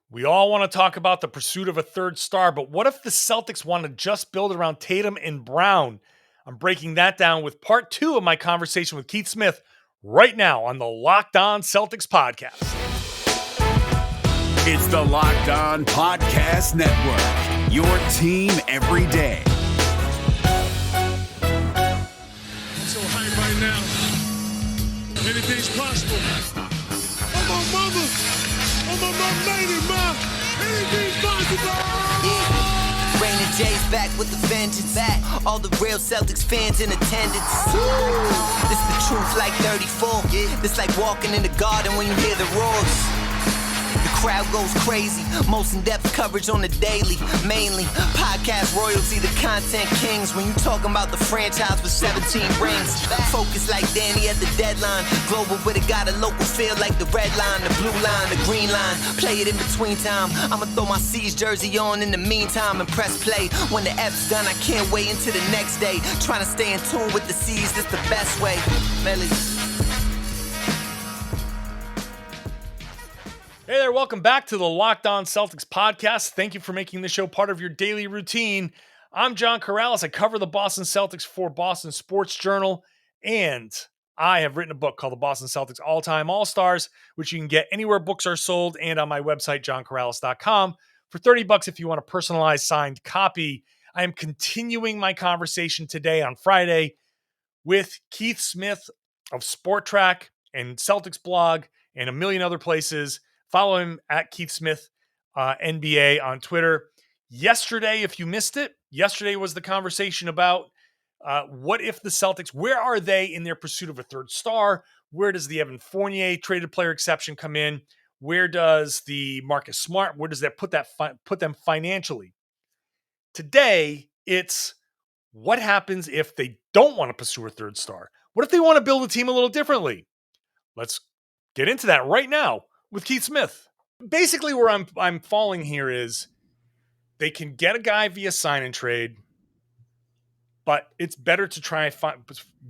We all want to talk about the pursuit of a third star, but what if the Celtics want to just build around Tatum and Brown? I'm breaking that down with part 2 of my conversation with Keith Smith right now on the Locked On Celtics podcast. It's the Locked On Podcast Network, your team every day. I'm so hyped right now. Anything's possible. Oh, my mama. Oh, my lady, ma. Anything's possible. Yeah. Rain J's back with the vengeance. Back. All the real Celtics fans in attendance. This the truth like 34. Yeah. This like walking in the garden when you hear the roars. The crowd goes crazy. Most in-depth coverage on the daily. Mainly podcast royalty, the content kings. When you talking about the franchise with 17 rings. Focus like Danny at the deadline. Global, but it got a local feel like the red line, the blue line, the green line. Play it in between time. I'ma throw my C's jersey on in the meantime and press play. When the F's done, I can't wait until the next day. Trying to stay in tune with the C's, that's the best way. Melly. Hey there, welcome back to the Locked On Celtics podcast. Thank you for making the show part of your daily routine. I'm John Karalis. I cover the Boston Celtics for Boston Sports Journal, and I have written a book called The Boston Celtics All-Time All-Stars, which you can get anywhere books are sold and on my website, johnkaralis.com, for $30 if you want a personalized signed copy. I am continuing my conversation today on Friday with Keith Smith of Sport Track and Celtics blog and a million other places. Follow him at Keith Smith NBA on Twitter. Yesterday, if you missed it, yesterday was the conversation about what if the Celtics, where are they in their pursuit of a third star? Where does the Evan Fournier traded player exception come in? Where does the Marcus Smart, where does that put them financially? Today, it's what happens if they don't want to pursue a third star? What if they want to build a team a little differently? Let's get into that right now with Keith Smith. Basically, where I'm falling here is they can get a guy via sign and trade, but it's better to try and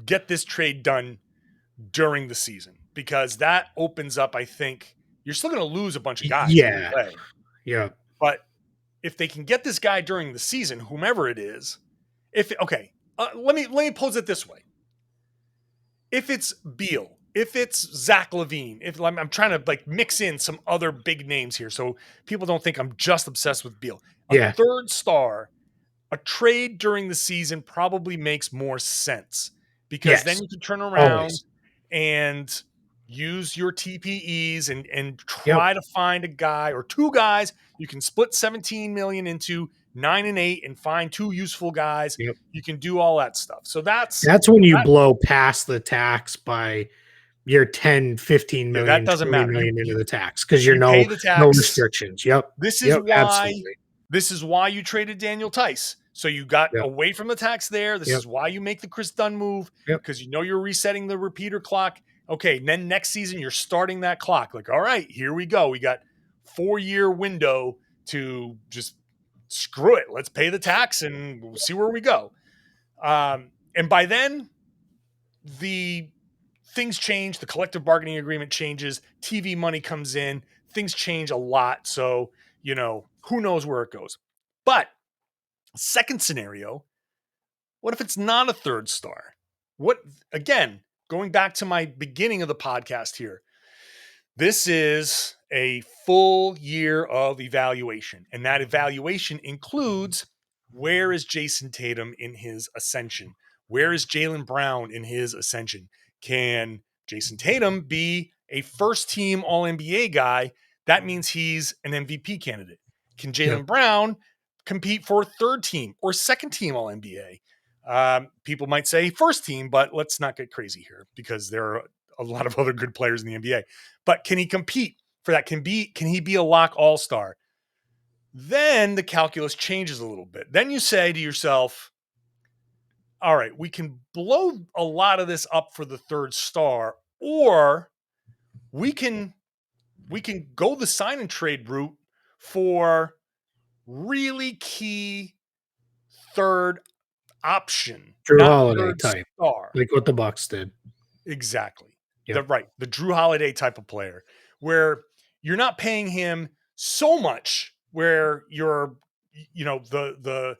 get this trade done during the season because that opens up, I think, you're still going to lose a bunch of guys. Yeah. But if they can get this guy during the season, whomever it is, let me pose it this way. If it's Beal, if it's Zach LaVine, if I'm trying to mix in some other big names here so people don't think I'm just obsessed with Beal. A third star, a trade during the season probably makes more sense because then you can turn around and use your TPEs and try to find a guy or two guys. You can split 17 million into 9 and 8 and find two useful guys. Yep. You can do all that stuff. So that's when you blow past the tax by you're 10, 15 million, that doesn't matter. Million into the tax because you're no restrictions. Yep. This is why you traded Daniel Tice. So you got away from the tax there. This is why you make the Chris Dunn move because you know you're resetting the repeater clock. Okay, and then next season you're starting that clock. All right, here we go. We got 4-year window to just screw it. Let's pay the tax and we'll see where we go. And by then, the things change. The collective bargaining agreement changes. TV money comes in. Things change a lot. So, who knows where it goes. But second scenario, what if it's not a third star? Again, going back to my beginning of the podcast here, this is a full year of evaluation. And that evaluation includes where is Jayson Tatum in his ascension? Where is Jaylen Brown in his ascension? Can Jayson Tatum be a first-team All-NBA guy? That means he's an MVP candidate. Can Jaylen Brown compete for third-team or second-team All-NBA? People might say first-team, but let's not get crazy here because there are a lot of other good players in the NBA. But can he compete for that? Can he be a lock All-Star? Then the calculus changes a little bit. Then you say to yourself, all right, we can blow a lot of this up for the third star, or we can go the sign and trade route for really key third option. Jrue Holiday type, star. Like what the Bucks did. Exactly. Yep. The Jrue Holiday type of player where you're not paying him so much where you're, the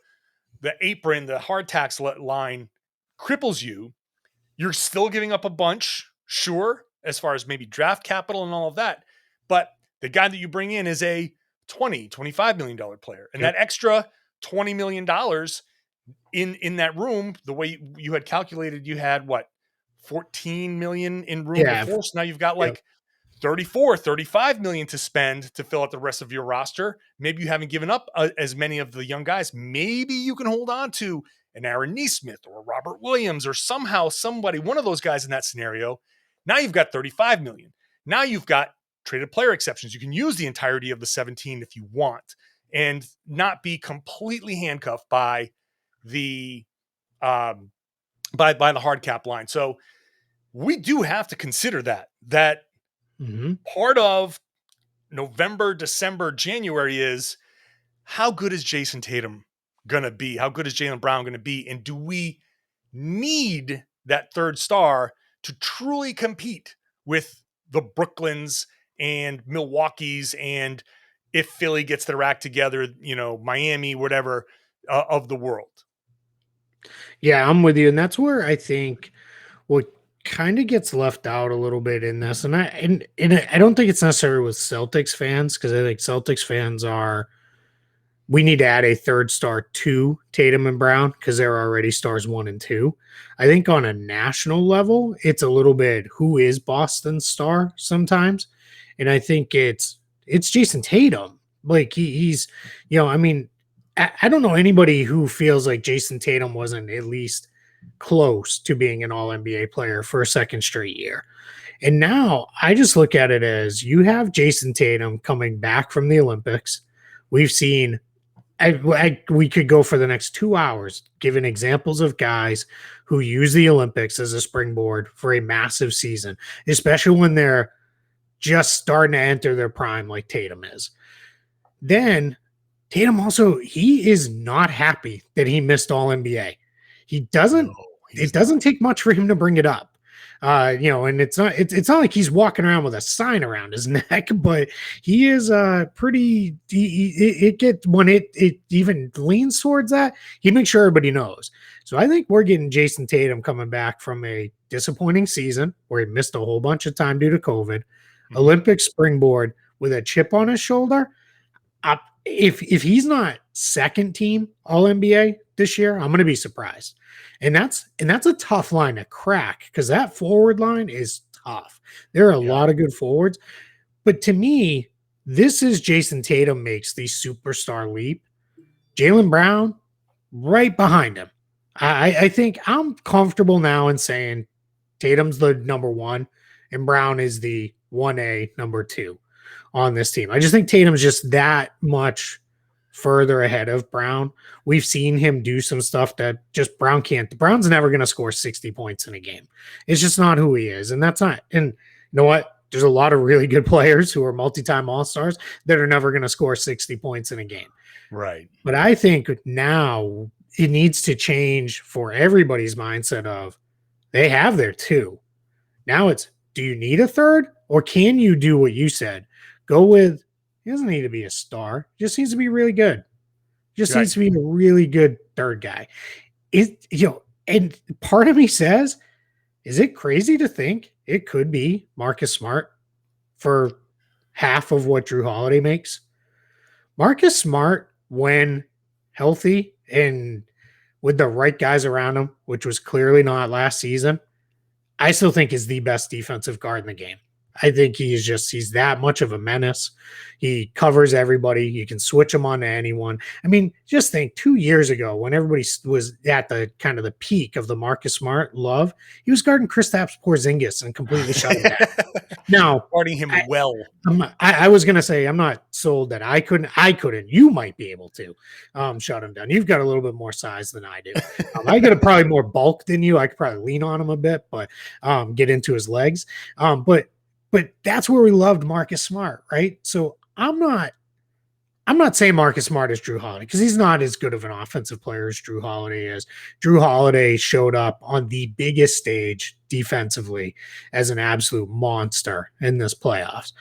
apron, the hard tax line cripples you. You're still giving up a bunch, sure, as far as maybe draft capital and all of that. But the guy that you bring in is a $25 million player. And that extra $20 million in that room, the way you had calculated, you had what, 14 million in room before. So now you've got like 35 million to spend to fill out the rest of your roster. Maybe you haven't given up as many of the young guys. Maybe you can hold on to an Aaron Nesmith or a Robert Williams or somehow somebody, one of those guys in that scenario. Now you've got 35 million. Now you've got traded player exceptions. You can use the entirety of the 17 if you want and not be completely handcuffed by the by the hard cap line. So we do have to consider that part of November, December, January is how good is Jayson Tatum going to be? How good is Jaylen Brown going to be? And do we need that third star to truly compete with the Brooklyns and Milwaukee's, and if Philly gets their act together, Miami, whatever, of the world? Yeah, I'm with you. And that's where I think what kind of gets left out a little bit in this. And I don't think it's necessary with Celtics fans, because I think Celtics fans we need to add a third star to Tatum and Brown because they're already stars 1 and 2. I think on a national level, it's a little bit who is Boston's star sometimes. And I think it's Jayson Tatum. Like he's, I don't know anybody who feels like Jayson Tatum wasn't at least close to being an all-NBA player for a second straight year. And now I just look at it as you have Jayson Tatum coming back from the Olympics. We've seen, we could go for the next 2 hours giving examples of guys who use the Olympics as a springboard for a massive season, especially when they're just starting to enter their prime like Tatum is. Then Tatum also, he is not happy that he missed All-NBA. It doesn't take much for him to bring it up. And it's not like he's walking around with a sign around his neck, but he is pretty, when it even leans towards that, he makes sure everybody knows. So I think we're getting Jayson Tatum coming back from a disappointing season where he missed a whole bunch of time due to COVID, Olympic springboard with a chip on his shoulder. If he's not second team All-NBA this year, I'm going to be surprised. And that's a tough line to crack because that forward line is tough. There are a lot of good forwards. But to me, this is Jayson Tatum makes the superstar leap. Jaylen Brown right behind him. I think I'm comfortable now in saying Tatum's the number 1 and Brown is the 1A number 2 on this team. I just think Tatum's just that much further ahead of Brown. We've seen him do some stuff that just Brown can't. Brown's never going to score 60 points in a game. It's just not who he is. And that's not, and you know what? There's a lot of really good players who are multi-time all-stars that are never going to score 60 points in a game. Right. But I think now it needs to change for everybody's mindset of they have their 2. Now it's, do you need a third, or can you do what you said? Go with, he doesn't need to be a star. He just needs to be really good. Just needs to be a really good third guy. And part of me says, is it crazy to think it could be Marcus Smart for half of what Jrue Holiday makes? Marcus Smart, when healthy and with the right guys around him, which was clearly not last season, I still think is the best defensive guard in the game. I think he's that much of a menace. He covers everybody. You can switch him on to anyone. I mean, just think 2 years ago when everybody was at the kind of the peak of the Marcus Smart love, he was guarding Kristaps Porzingis and completely shut him down. Now, guarding him well. I was going to say, I'm not sold that I couldn't. You might be able to shut him down. You've got a little bit more size than I do. I got probably more bulk than you. I could probably lean on him a bit, but get into his legs. But that's where we loved Marcus Smart, right? So I'm not saying Marcus Smart is Jrue Holiday because he's not as good of an offensive player as Jrue Holiday is. Jrue Holiday showed up on the biggest stage defensively as an absolute monster in this playoffs.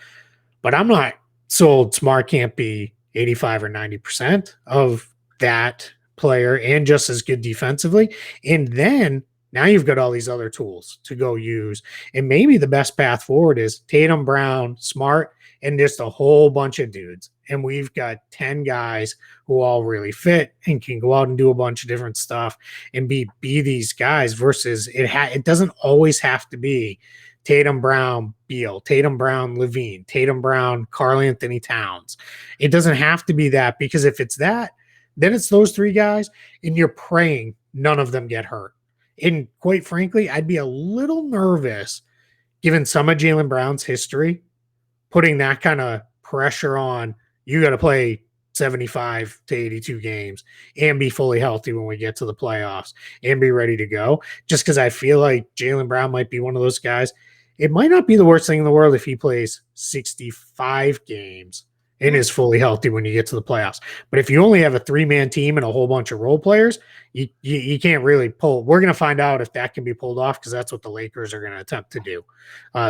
But I'm not sold Smart can't be 85 or 90% of that player and just as good defensively. And then now you've got all these other tools to go use. And maybe the best path forward is Tatum, Brown, Smart, and just a whole bunch of dudes. And we've got 10 guys who all really fit and can go out and do a bunch of different stuff and be these guys versus it doesn't always have to be Tatum, Brown, Beal, Tatum, Brown, Levine, Tatum, Brown, Karl Anthony Towns. It doesn't have to be that, because if it's that, then it's those three guys and you're praying none of them get hurt. And quite frankly, I'd be a little nervous given some of Jaylen Brown's history, putting that kind of pressure on. You got to play 75 to 82 games and be fully healthy when we get to the playoffs and be ready to go. Just because I feel like Jaylen Brown might be one of those guys. It might not be the worst thing in the world if he plays 65 games and is fully healthy when you get to the playoffs. But if you only have a 3-man team and a whole bunch of role players, you can't really pull. We're going to find out if that can be pulled off, because that's what the Lakers are going to attempt to do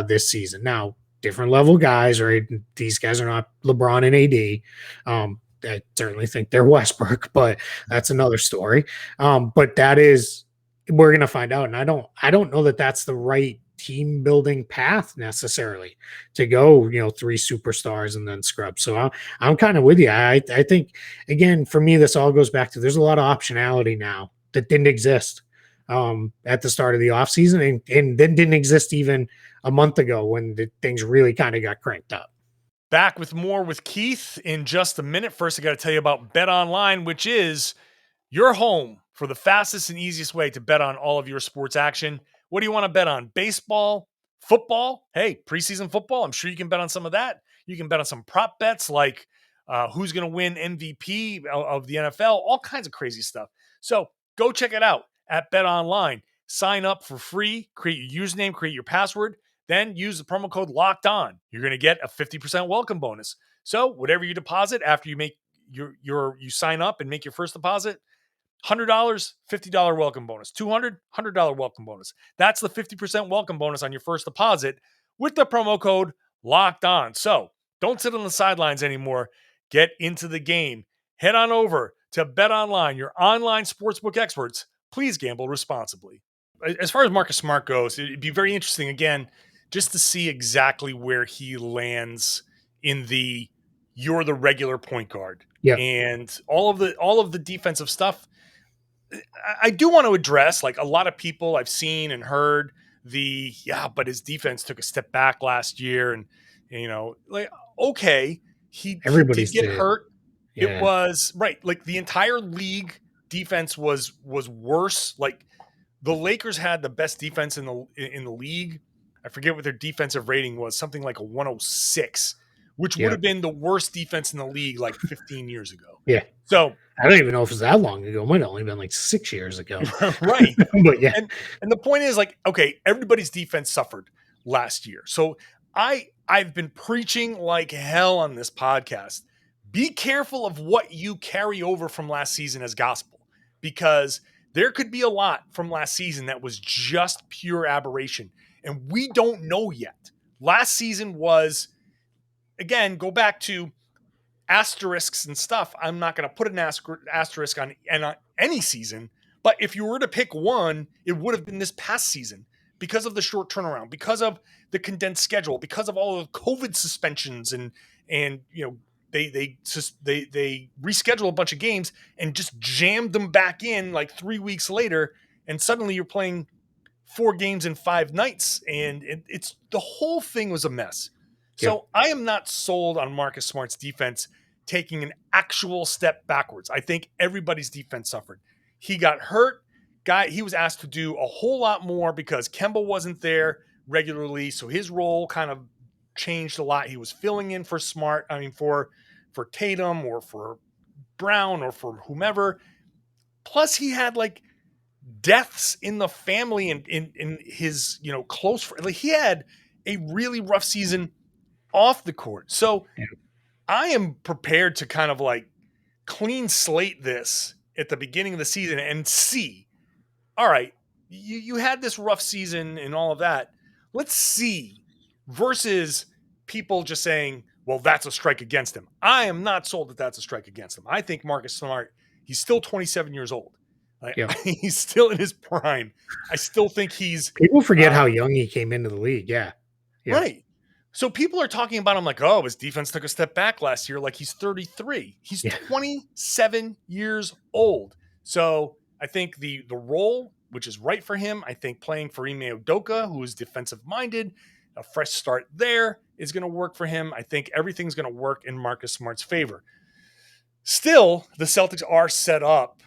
this season. Now, different level guys, right? These guys are not LeBron and AD. I certainly think they're Westbrook, but that's another story. But that is, we're going to find out. And I don't know that that's the right team building path necessarily to go, 3 superstars and then scrub. So I'm kind of with you. I think, again, for me, this all goes back to, there's a lot of optionality now that didn't exist at the start of the offseason and then didn't exist even a month ago when things really kind of got cranked up. Back with more with Keith in just a minute. First, I got to tell you about BetOnline, which is your home for the fastest and easiest way to bet on all of your sports action. What do you want to bet on? Baseball, football? Hey, preseason football. I'm sure you can bet on some of that. You can bet on some prop bets like who's going to win MVP of the NFL, all kinds of crazy stuff. So go check it out at BetOnline. Sign up for free, create your username, create your password, then use the promo code Locked On. You're going to get a 50% welcome bonus. So whatever you deposit after you make you sign up and make your first deposit, $100, $50 welcome bonus. $200, $100 welcome bonus. That's the 50% welcome bonus on your first deposit with the promo code Locked On. So don't sit on the sidelines anymore. Get into the game. Head on over to BetOnline, your online sportsbook experts. Please gamble responsibly. As far as Marcus Smart goes, it'd be very interesting, again, just to see exactly where he lands in you're the regular point guard. Yeah. And all of the defensive stuff. I do want to address, like, a lot of people I've seen and heard but his defense took a step back last year. And, okay, he did get hurt. Yeah. It was right. Like, the entire league defense was worse. Like, the Lakers had the best defense in the league. I forget what their defensive rating was, something like a 106, which would have been the worst defense in the league like 15 years ago. Yeah. So I don't even know if it was that long ago. It might have only been like 6 years ago. Right. But yeah. And the point is, like, okay, everybody's defense suffered last year. So I've been preaching like hell on this podcast. Be careful of what you carry over from last season as gospel, because there could be a lot from last season that was just pure aberration, and we don't know yet. Last season was, again, go back to asterisks and stuff. I'm not going to put an asterisk on any season, but if you were to pick one, it would have been this past season, because of the short turnaround, because of the condensed schedule, because of all of the COVID suspensions, and they reschedule a bunch of games and just jammed them back in like 3 weeks later, and suddenly you're playing 4 games in 5 nights, and it's the whole thing was a mess. So I am not sold on Marcus Smart's defense taking an actual step backwards. I think everybody's defense suffered. He got hurt. He was asked to do a whole lot more because Kemba wasn't there regularly, so his role kind of changed a lot. He was filling in for Smart, for Tatum or for Brown or for whomever. Plus, he had like deaths in the family and in his close friends. Like, he had a really rough season off the court. So I am prepared to kind of like clean slate this at the beginning of the season and see, all right, you had this rough season and all of that. Let's see, versus people just saying, well, that's a strike against him. I am not sold that that's a strike against him. I think Marcus Smart, he's still 27 years old. He's still in his prime. I still think people forget how young he came into the league. Yeah. Right. So people are talking about him like, oh, his defense took a step back last year. Like he's 33. He's 27 years old. So I think the role, which is right for him, I think playing for Ime Udoka, who is defensive minded, a fresh start there is going to work for him. I think everything's going to work in Marcus Smart's favor. Still, the Celtics are set up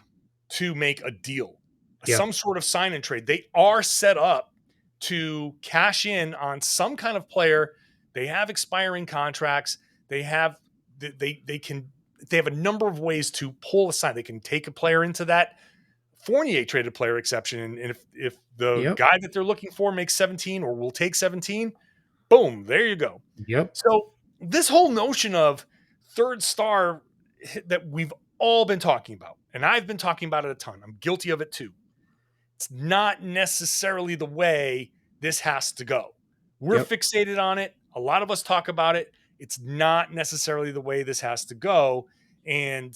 to make a deal, some sort of sign and trade. They are set up to cash in on some kind of player. They have expiring contracts. They have a number of ways to pull aside. They can take a player into that Fournier traded player exception. And if the guy that they're looking for makes 17 or will take 17, boom, there you go. Yep. So this whole notion of third star that we've all been talking about, and I've been talking about it a ton. I'm guilty of it too. It's not necessarily the way this has to go. We're fixated on it. A lot of us talk about it. It's not necessarily the way this has to go. And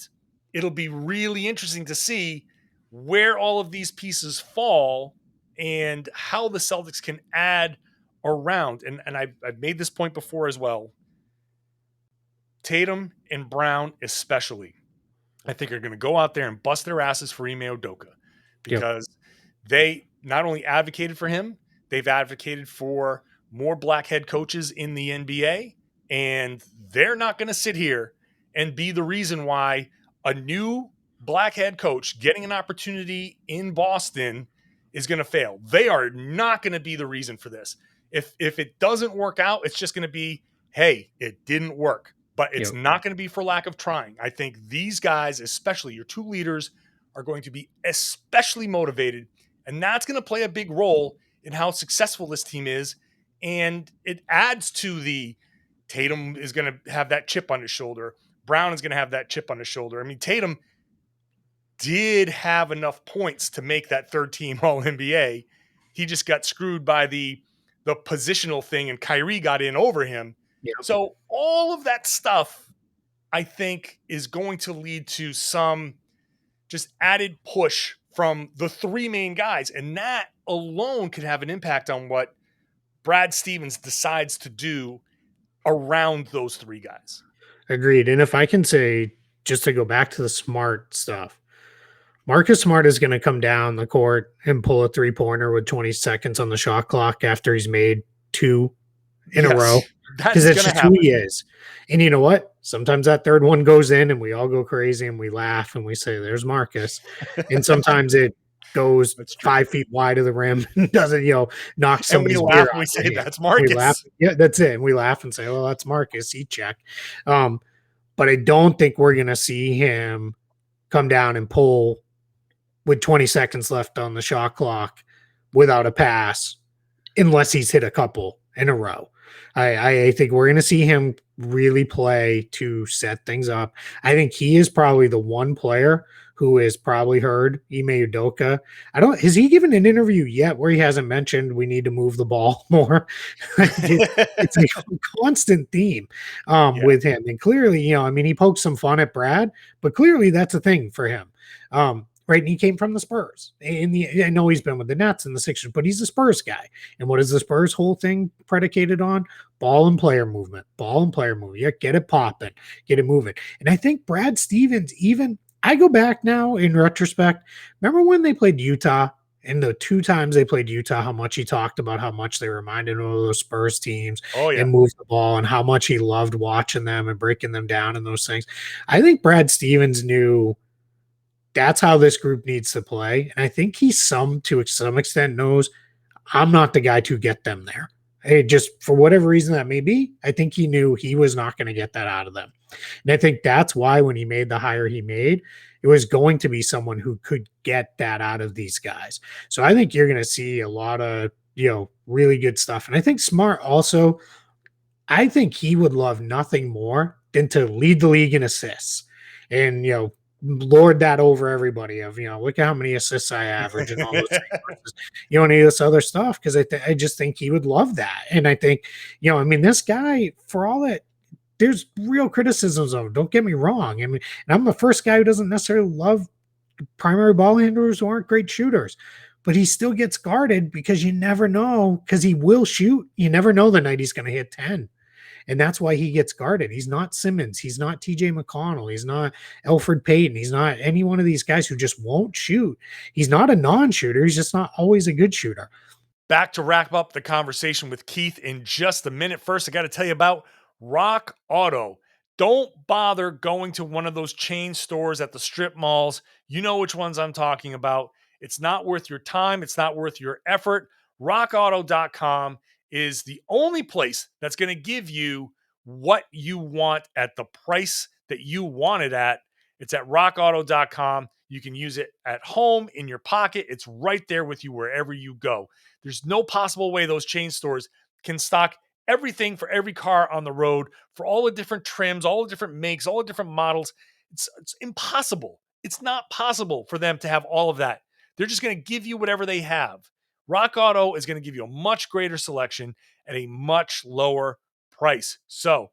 it'll be really interesting to see where all of these pieces fall and how the Celtics can add around. And I've made this point before as well. Tatum and Brown especially, I think are going to go out there and bust their asses for Ime Udoka because they not only advocated for him, they've advocated for more black head coaches in the NBA, and they're not going to sit here and be the reason why a new black head coach getting an opportunity in Boston is going to fail. They are not going to be the reason for this. If it doesn't work out, it's just going to be, hey, it didn't work. But it's not going to be for lack of trying. I think these guys, especially your two leaders, are going to be especially motivated, and that's going to play a big role in how successful this team is. And it adds to the Tatum is going to have that chip on his shoulder. Brown is going to have that chip on his shoulder. I mean, Tatum did have enough points to make that third team All-NBA. He just got screwed by the positional thing, and Kyrie got in over him. So all of that stuff, I think, is going to lead to some just added push from the three main guys. And that alone could have an impact on what Brad Stevens decides to do around those three guys. Agreed. And if I can say, just to go back to the Smart stuff, Marcus Smart is going to come down the court and pull a three-pointer with 20 seconds on the shot clock after he's made two in a row. Because that's just who he is. And you know what? Sometimes that third one goes in and we all go crazy and we laugh and we say, there's Marcus. And sometimes it goes 5 feet wide of the rim and doesn't, knock somebody's beer off. We say, that's Marcus. We laugh. Yeah, that's it. And we laugh and say, well, that's Marcus. He check. But I don't think we're going to see him come down and pull with 20 seconds left on the shot clock without a pass unless he's hit a couple in a row. I think we're going to see him really play to set things up. I think he is probably the one player who has probably heard Ime Udoka. Has he given an interview yet where he hasn't mentioned we need to move the ball more? It's a constant theme with him. And clearly, he pokes some fun at Brad, but clearly that's a thing for him. Right. And he came from the Spurs. I know he's been with the Nets and the Sixers, but he's a Spurs guy. And what is the Spurs whole thing predicated on? Ball and player movement. Yeah, get it popping, get it moving. And I think Brad Stevens, I go back now in retrospect. Remember when they played Utah? And the two times they played Utah, how much he talked about how much they reminded him of those Spurs teams and moved the ball and how much he loved watching them and breaking them down and those things. I think Brad Stevens knew that's how this group needs to play. And I think he to some extent knows I'm not the guy to get them there. Just for whatever reason that may be, I think he knew he was not going to get that out of them. And I think that's why when he made the hire he made, it was going to be someone who could get that out of these guys. So I think you're going to see a lot of, really good stuff. And I think Smart also, I think he would love nothing more than to lead the league in assists. And, lord that over everybody of, look at how many assists I average and all those things. Any of this other stuff. Cause I just think he would love that. And I think, this guy, for all that there's real criticisms of him. Don't get me wrong. I mean, and I'm the first guy who doesn't necessarily love primary ball handlers who aren't great shooters, but he still gets guarded because you never know, because he will shoot. You never know the night he's going to hit 10. And that's why he gets guarded. He's not Simmons. He's not TJ McConnell. He's not Elfrid Payton. He's not any one of these guys who just won't shoot. He's not a non-shooter. He's just not always a good shooter. Back to wrap up the conversation with Keith in just a minute. First, I got to tell you about RockAuto. Don't bother going to one of those chain stores at the strip malls. You know which ones I'm talking about. It's not worth your time. It's not worth your effort. RockAuto.com is the only place that's going to give you what you want at the price that you want it at. It's at RockAuto.com. You can use it at home, in your pocket. It's right there with you wherever you go. There's no possible way those chain stores can stock everything for every car on the road, for all the different trims, all the different makes, all the different models. It's impossible. It's not possible for them to have all of that. They're just going to give you whatever they have. Rock Auto is going to give you a much greater selection at a much lower price. So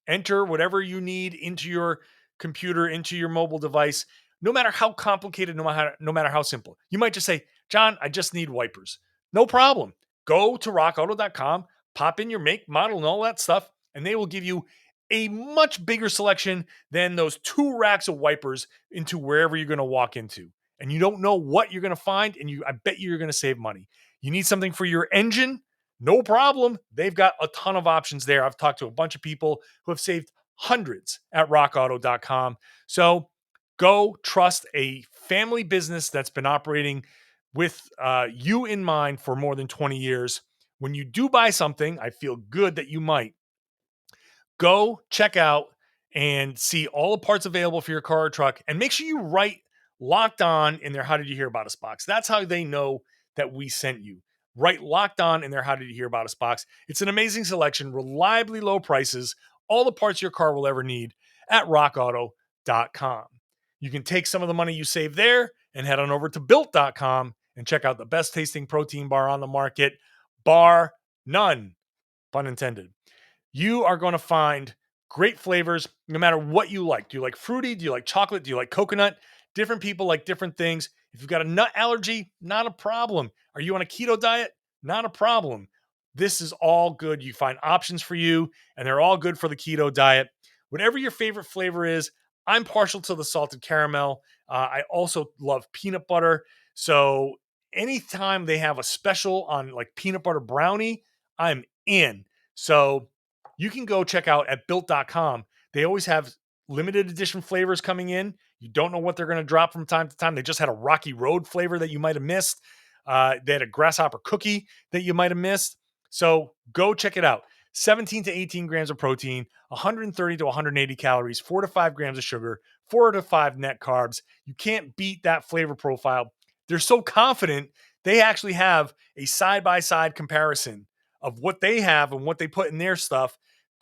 enter whatever you need into your computer, into your mobile device, no matter how complicated, no matter how simple. You might just say, John, I just need wipers. No problem. Go to rockauto.com, pop in your make, model, and all that stuff, and they will give you a much bigger selection than those 2 racks of wipers into wherever you're going to walk into. And you don't know what you're going to find, and I bet you're going to save money. You need something for your engine? No problem. They've got a ton of options there. I've talked to a bunch of people who have saved hundreds at rockauto.com. So go trust a family business that's been operating with you in mind for more than 20 years. When you do buy something, I feel good that you might. Go check out and see all the parts available for your car or truck, and make sure you write Locked On in their How Did You Hear About Us box. That's how they know that we sent you. Write Locked On in their How Did You Hear About Us box. It's an amazing selection, reliably low prices, all the parts your car will ever need at rockauto.com. You can take some of the money you save there and head on over to built.com and check out the best tasting protein bar on the market, bar none, pun intended. You are going to find great flavors no matter what you like. Do you like fruity? Do you like chocolate? Do you like coconut? Different people like different things. If you've got a nut allergy, not a problem. Are you on a keto diet? Not a problem. This is all good. You find options for you, and they're all good for the keto diet. Whatever your favorite flavor is, I'm partial to the salted caramel. I also love peanut butter. So anytime they have a special on like peanut butter brownie, I'm in. So you can go check out at built.com. They always have limited edition flavors coming in. You don't know what they're going to drop from time to time. They just had a Rocky Road flavor that you might have missed. They had a grasshopper cookie that you might have missed. So go check it out. 17 to 18 grams of protein, 130 to 180 calories, 4 to 5 grams of sugar, 4 to 5 net carbs. You can't beat that flavor profile. They're so confident they actually have a side-by-side comparison of what they have and what they put in their stuff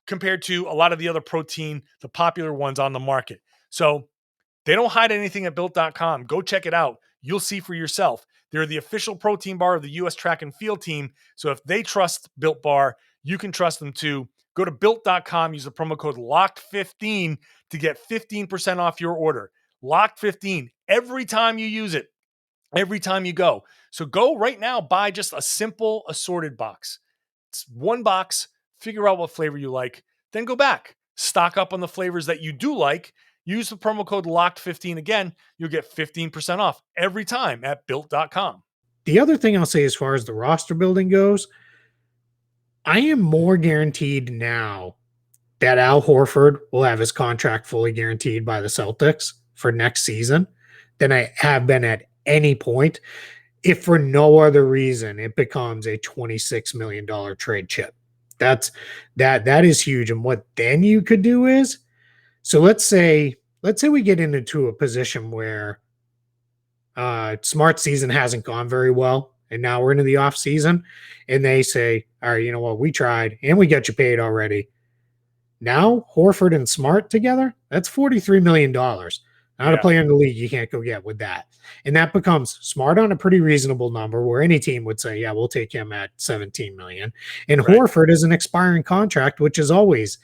compared to a lot of the other protein, the popular ones on the market. So they don't hide anything at built.com. Go check it out. You'll see for yourself. They're the official protein bar of the U.S. track and field team. So if they trust Built Bar, you can trust them too. Go to built.com, use the promo code LOCKED15 to get 15% off your order. LOCKED15 every time you use it, every time you go. So go right now, buy just a simple assorted box. It's one box, figure out what flavor you like, then go back. Stock up on the flavors that you do like. Use the promo code LOCKED15 again. You'll get 15% off every time at built.com. The other thing I'll say as far as the roster building goes, I am more guaranteed now that Al Horford will have his contract fully guaranteed by the Celtics for next season than I have been at any point. If for no other reason, it becomes a $26 million trade chip. That is huge. And what then you could do is, so let's say we get into a position where Smart's season hasn't gone very well, and now we're into the off season, and they say, all right, you know what, we tried and we got you paid already. Now Horford and Smart together, that's $43 million. Not a player in the league you can't go get with that. And that becomes Smart on a pretty reasonable number where any team would say, yeah, we'll take him at 17 million. And Horford is an expiring contract, which is always,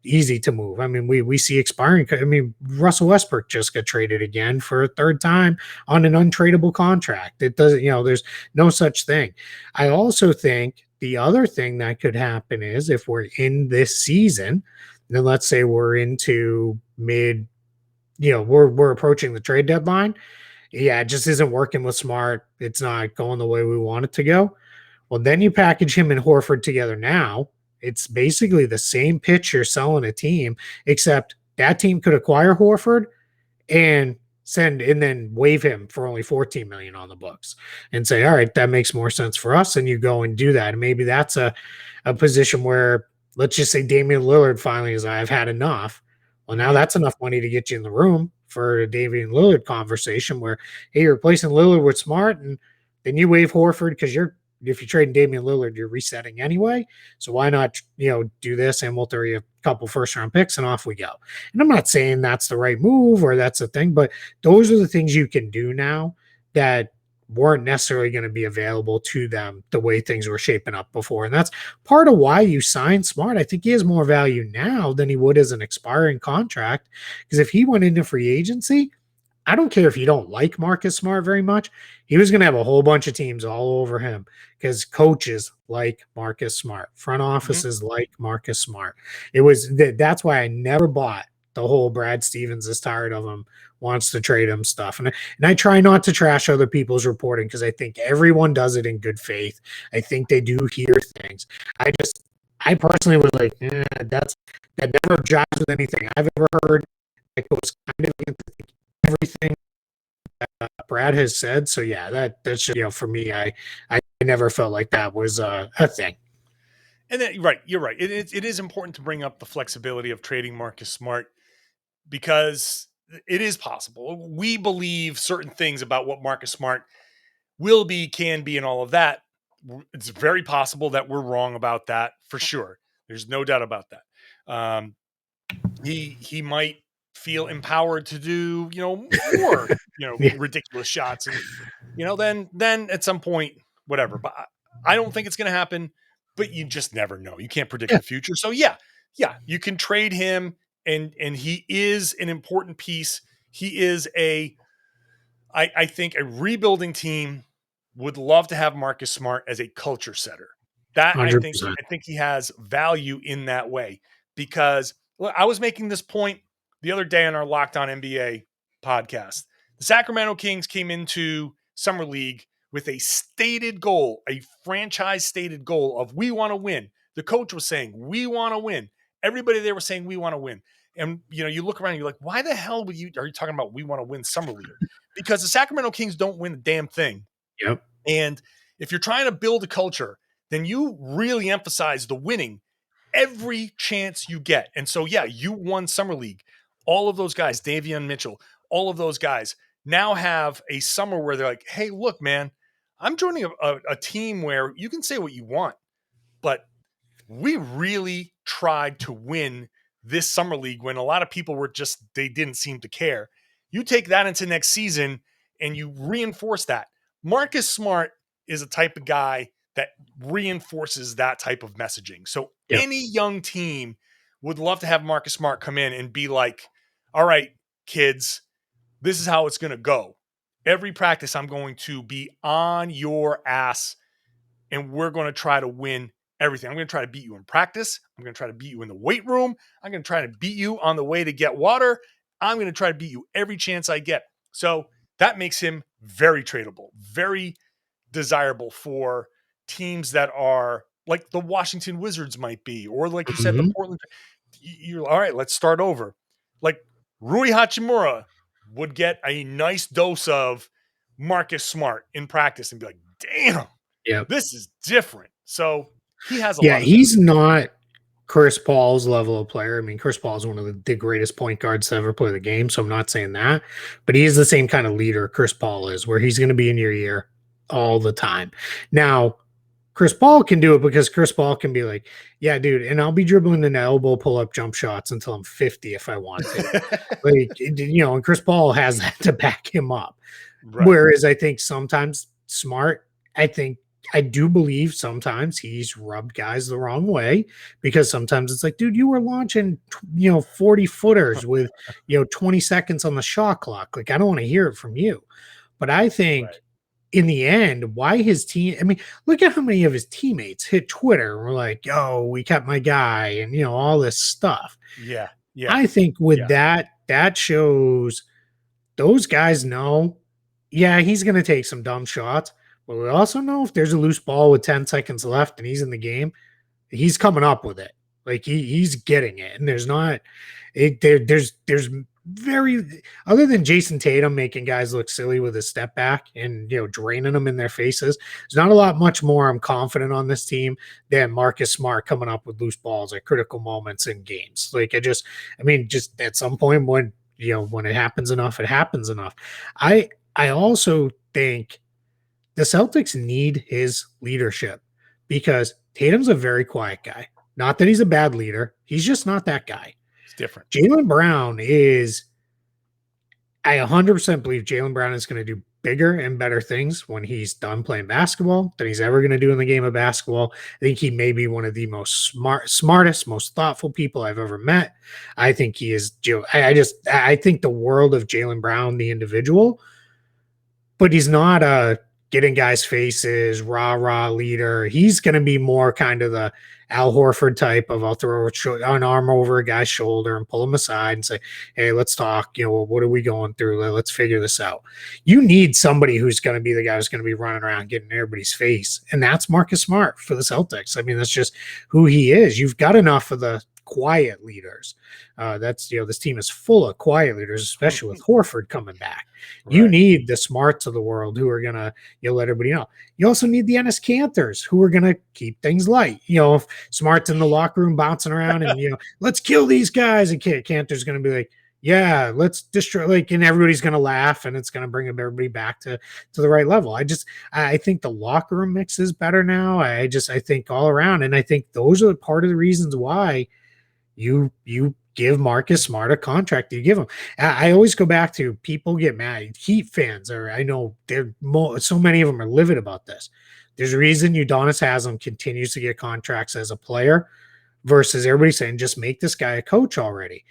easy to move. I mean, we see expiring. I mean, Russell Westbrook just got traded again for a third time on an untradeable contract. It doesn't, there's no such thing. I also think the other thing that could happen is if we're in this season, then let's say we're into we're approaching the trade deadline. Yeah, it just isn't working with Smart. It's not going the way we want it to go. Well, then you package him and Horford together now. It's basically the same pitch you're selling a team, except that team could acquire Horford and then waive him for only 14 million on the books and say, all right, that makes more sense for us. And you go and do that. And maybe that's a position where, let's just say Damian Lillard finally is, I've had enough. Well, now that's enough money to get you in the room for a Damian Lillard conversation where, hey, you're replacing Lillard with Smart, and then you waive Horford because if you're trading Damian Lillard, you're resetting anyway. So why not, do this, and we'll throw you a couple first-round picks, and off we go. And I'm not saying that's the right move or that's the thing, but those are the things you can do now that weren't necessarily going to be available to them the way things were shaping up before. And that's part of why you signed Smart. I think he has more value now than he would as an expiring contract, because if he went into free agency, I don't care if you don't like Marcus Smart very much, he was going to have a whole bunch of teams all over him because coaches like Marcus Smart, front offices like Marcus Smart. That's why I never bought the whole Brad Stevens is tired of him, wants to trade him stuff. And I try not to trash other people's reporting because I think everyone does it in good faith. I think they do hear things. I personally was like, that never jives with anything I've ever heard. It goes kind of against everything that Brad has said. So yeah, that's just, for me, I never felt like that was a thing. And then, right, you're right. It is important to bring up the flexibility of trading Marcus Smart because it is possible. We believe certain things about what Marcus Smart will be, can be, and all of that. It's very possible that we're wrong about that for sure. There's no doubt about that. He might feel empowered to do, more, ridiculous shots, and then at some point, whatever. But I don't think it's going to happen. But you just never know. You can't predict the future. So yeah, you can trade him, and he is an important piece. He is I think a rebuilding team would love to have Marcus Smart as a culture setter. That 100%. I think he has value in that way because I was making this point the other day on our Locked On NBA podcast. The Sacramento Kings came into Summer League with a stated goal, a franchise stated goal of we want to win. The coach was saying, we want to win. Everybody there was saying, we want to win. And, you look around and you're like, why the hell are you talking about we want to win Summer League? Because the Sacramento Kings don't win a damn thing. Yep. And if you're trying to build a culture, then you really emphasize the winning every chance you get. And so, yeah, you won Summer League. All of those guys, Davion Mitchell, all of those guys now have a summer where they're like, hey, look, man, I'm joining a team where you can say what you want, but we really tried to win this Summer League when a lot of people they didn't seem to care. You take that into next season and you reinforce that. Marcus Smart is a type of guy that reinforces that type of messaging. So any young team would love to have Marcus Smart come in and be like, all right, kids, this is how it's going to go. Every practice, I'm going to be on your ass, and we're going to try to win everything. I'm going to try to beat you in practice. I'm going to try to beat you in the weight room. I'm going to try to beat you on the way to get water. I'm going to try to beat you every chance I get. So that makes him very tradable, very desirable for teams that are like the Washington Wizards might be, or like you said, the Portland. You're all right, let's start over. Like Rui Hachimura would get a nice dose of Marcus Smart in practice and be like, damn, this is different. So he has a lot. He's not Chris Paul's level of player. I mean, Chris Paul is one of the greatest point guards to ever play the game, so I'm not saying that. But he is the same kind of leader Chris Paul is, where he's going to be in your ear all the time. Now, Chris Paul can do it because Chris Paul can be like, yeah, dude, and I'll be dribbling in elbow pull-up jump shots until I'm 50 if I want to. And Chris Paul has that to back him up. Right. Whereas I think sometimes Smart, I do believe sometimes he's rubbed guys the wrong way, because sometimes it's like, dude, you were launching, 40 footers with, 20 seconds on the shot clock. Like, I don't want to hear it from you. But I think in the end, why his team, look at how many of his teammates hit Twitter and were like, yo, we kept my guy, and, all this stuff. Yeah. I think with that shows those guys know, he's going to take some dumb shots. But we also know if there's a loose ball with 10 seconds left and he's in the game, he's coming up with it. Like, he's getting it. And there's very, other than Jayson Tatum making guys look silly with his step back and, draining them in their faces, there's not a lot much more I'm confident on this team than Marcus Smart coming up with loose balls at critical moments in games. Like, just at some point when it happens enough, it happens enough. I also think the Celtics need his leadership, because Tatum's a very quiet guy. Not that he's a bad leader. He's just not that guy. It's different. Jaylen Brown I 100% believe Jaylen Brown is going to do bigger and better things when he's done playing basketball than he's ever going to do in the game of basketball. I think he may be one of the most smartest, most thoughtful people I've ever met. I think he is. I think the world of Jaylen Brown, the individual, but he's not a get in guys' faces, rah leader. He's going to be more kind of the Al Horford type of, I'll throw an arm over a guy's shoulder and pull him aside and say, hey, let's talk. What are we going through? Let's figure this out. You need somebody who's going to be the guy who's going to be running around getting in everybody's face. And that's Marcus Smart for the Celtics. That's just who he is. You've got enough of the quiet leaders. This team is full of quiet leaders, especially with Horford coming back. Right. You need the Smarts of the world who are going to let everybody know. You also need the Enes Kanthers who are going to keep things light. If Smart's in the locker room bouncing around and, let's kill these guys, and Kanter's going to be like, yeah, let's destroy, and everybody's going to laugh, and it's going to bring everybody back to the right level. I think the locker room mix is better now. I think all around. And I think those are part of the reasons why you give Marcus Smart a contract you give him. I always go back to, people get mad. Heat fans I know so many of them are livid about this. There's a reason Udonis Haslem continues to get contracts as a player versus everybody saying, just make this guy a coach already.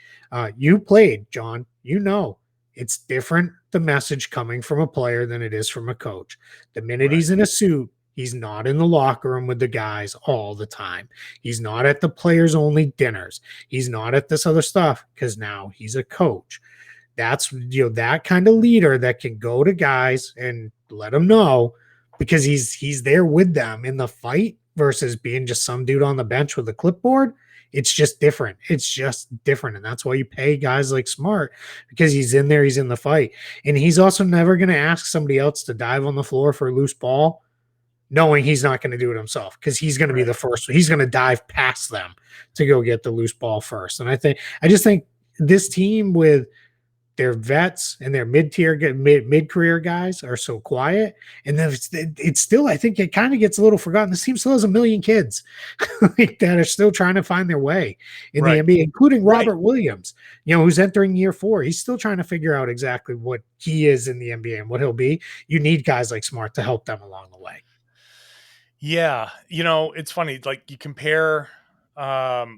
You played, John, it's different, the message coming from a player than it is from a coach. The minute he's in a suit, he's not in the locker room with the guys all the time. He's not at the players only dinners. He's not at this other stuff, because now he's a coach. That's, that kind of leader that can go to guys and let them know, because he's there with them in the fight versus being just some dude on the bench with a clipboard. It's just different. And that's why you pay guys like Smart, because he's in there, he's in the fight. And he's also never going to ask somebody else to dive on the floor for a loose ball, knowing he's not going to do it himself, because he's going to be the first. He's going to dive past them to go get the loose ball first. And I just think this team with their vets and their mid-career guys are so quiet. And then it's still, I think it kind of gets a little forgotten. This team still has a million kids that are still trying to find their way in the NBA, including Robert Williams, who's entering year 4. He's still trying to figure out exactly what he is in the NBA and what he'll be. You need guys like Smart to help them along the way. Yeah. It's funny. Like, you compare the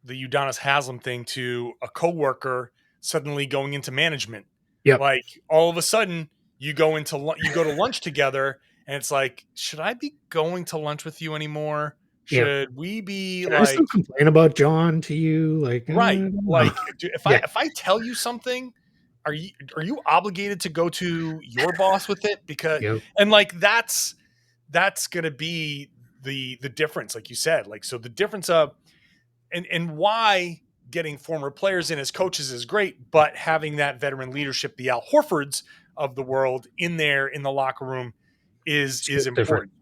Udonis Haslem thing to a coworker suddenly going into management. Yep. Like, all of a sudden you go to lunch together, and it's like, should I be going to lunch with you anymore? Should we be I still complain about John to you? Right. If I tell you something, are you obligated to go to your boss with it? Because, and that's going to be the difference. Like you said, so the difference of, and why getting former players in as coaches is great, but having that veteran leadership, the Al Horfords of the world in the locker room is important.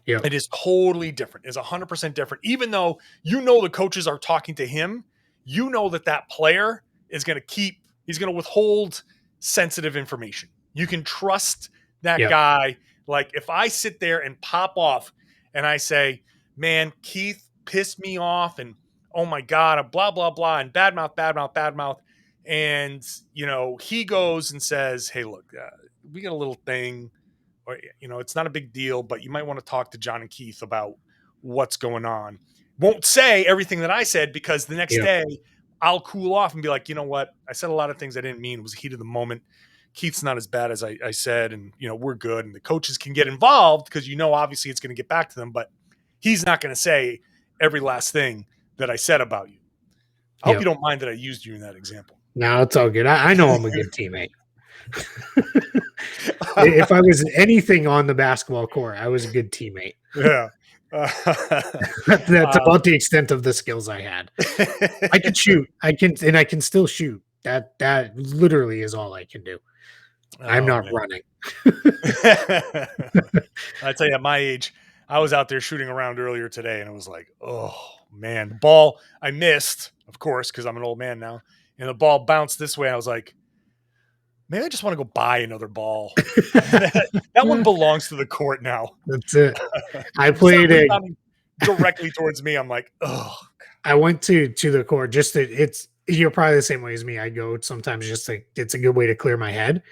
Yeah. It is totally different. It's 100% different. Even though, the coaches are talking to him, that player is going to he's going to withhold sensitive information. You can trust that guy. Like, if I sit there and pop off and I say, man, Keith pissed me off and oh my God, blah, blah, blah, and badmouth. And, he goes and says, hey, look, we got a little thing, or, it's not a big deal, but you might want to talk to John and Keith about what's going on. Won't say everything that I said because the next day I'll cool off and be like, you know what? I said a lot of things I didn't mean. It was the heat of the moment. Keith's not as bad as I said, and we're good. And the coaches can get involved because obviously it's going to get back to them, but he's not going to say every last thing that I said about you. I hope you don't mind that I used you in that example. No, it's all good. I know I'm a good teammate. If I was anything on the basketball court, I was a good teammate. Yeah. That's about the extent of the skills I had. I can shoot. I can still shoot. That literally is all I can do. I'm not running. I tell you, at my age, I was out there shooting around earlier today, and it was like, oh man, the ball I missed, of course, because I'm an old man now, and the ball bounced this way. I was like, maybe I just want to go buy another ball. That one belongs to the court now. That's it. I played it directly towards me. I'm like, oh. I went to the court just you're probably the same way as me. I go sometimes just like it's a good way to clear my head.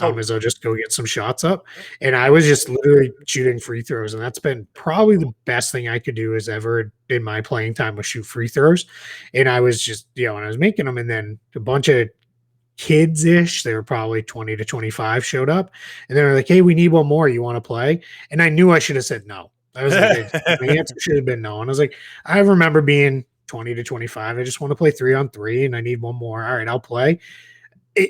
As I'll just go get some shots up. And I was just literally shooting free throws. And that's been probably the best thing I could do as ever in my playing time was shoot free throws. And I was just, when I was making them, and then a bunch of kids-ish, they were probably 20 to 25 showed up. And they were like, hey, we need one more. You want to play? And I knew I should have said no. I was like, my answer should have been no. And I was like, I remember being 20 to 25. I just want to play 3-on-3 and I need one more. All right, I'll play.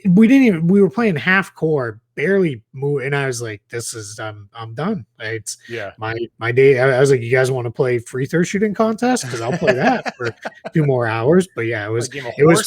We were playing half court, barely move, and I was like, "This is I'm done." It's my day. I was like, "You guys want to play free throw shooting contest? Because I'll play that for 2 more hours." But yeah, it was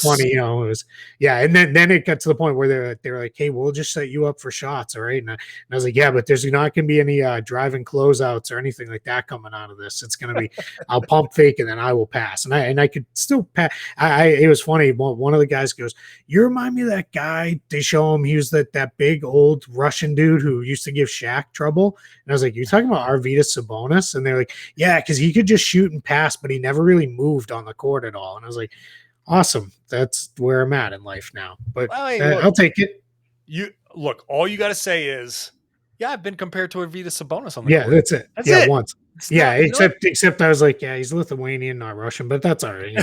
funny, It was and then it got to the point where they were like, "Hey, we'll just set you up for shots, all right?" And I was like, "Yeah, but there's not going to be any driving closeouts or anything like that coming out of this. It's going to be I'll pump fake and then I will pass." And I could still pass. It was funny. One of the guys goes, "You remind me of that guy." They show him he was that big old Russian dude who used to give Shaq trouble. And I was like, "You're talking about Arvydas Sabonis?" And they're like, "Yeah, because he could just shoot and pass, but he never really moved on the court at all." And I was like, "Awesome, that's where I'm at in life now." But I'll take it. All you got to say is, I've been compared to Arvydas Sabonis on the court. That's it. That's it. Once. Except I was like, he's Lithuanian, not Russian, but that's all right.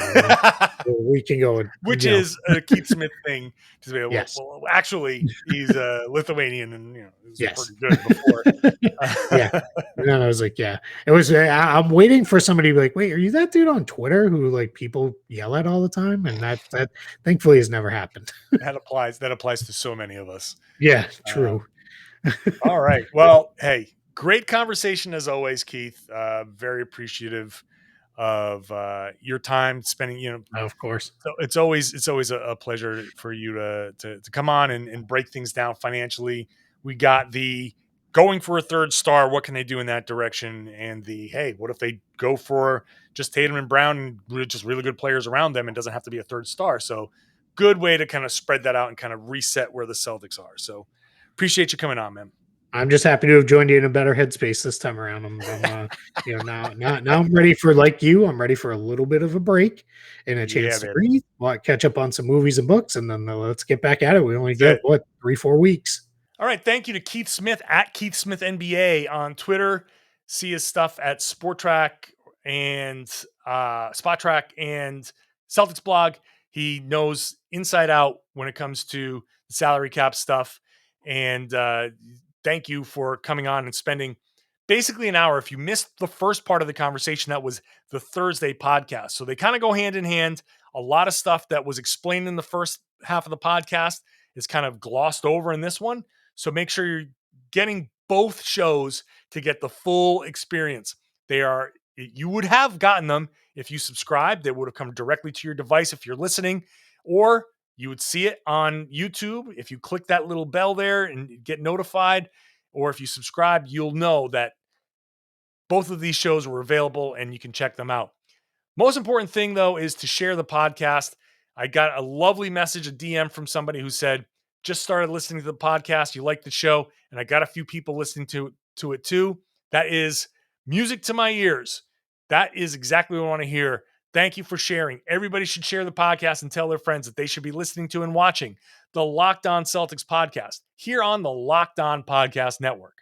We can go. Which is a Keith Smith thing. To say, well, actually, he's Lithuanian, and he was pretty good before. And then I was like, it was. I'm waiting for somebody to be like, wait, are you that dude on Twitter who like people yell at all the time? And that thankfully has never happened. That applies to so many of us. Yeah, true. All right. Well, hey. Great conversation as always, Keith. Very appreciative of your time spending. Of course. So it's always a pleasure for you to come on and break things down financially. We got the going for a third star. What can they do in that direction? And hey, what if they go for just Tatum and Brown and just really good players around them and doesn't have to be a third star? So good way to kind of spread that out and kind of reset where the Celtics are. So appreciate you coming on, man. I'm just happy to have joined you in a better headspace this time around. Now I'm ready for, like you, I'm ready for a little bit of a break and a chance to breathe, catch up on some movies and books, and then let's get back at it. We only get 3-4 weeks. All right. Thank you to Keith Smith at Keith Smith NBA on Twitter. See his stuff at SportTrack and SpotTrack and Celtics blog. He knows inside out when it comes to the salary cap stuff. And thank you for coming on and spending basically an hour. If you missed the first part of the conversation, that was the Thursday podcast. So they kind of go hand in hand. A lot of stuff that was explained in the first half of the podcast is kind of glossed over in this one. So make sure you're getting both shows to get the full experience. You would have gotten them if you subscribed. They would have come directly to your device if you're listening, or you would see it on YouTube. If you click that little bell there and get notified, or if you subscribe, you'll know that both of these shows were available and you can check them out. Most important thing, though, is to share the podcast. I got a lovely message, a DM from somebody who said, just started listening to the podcast. You like the show. And I got a few people listening to it too. That is Music to my ears. That is exactly what I want to hear. Thank you for sharing. Everybody should share the podcast and tell their friends that they should be listening to and watching the Locked On Celtics podcast here on the Locked On Podcast Network.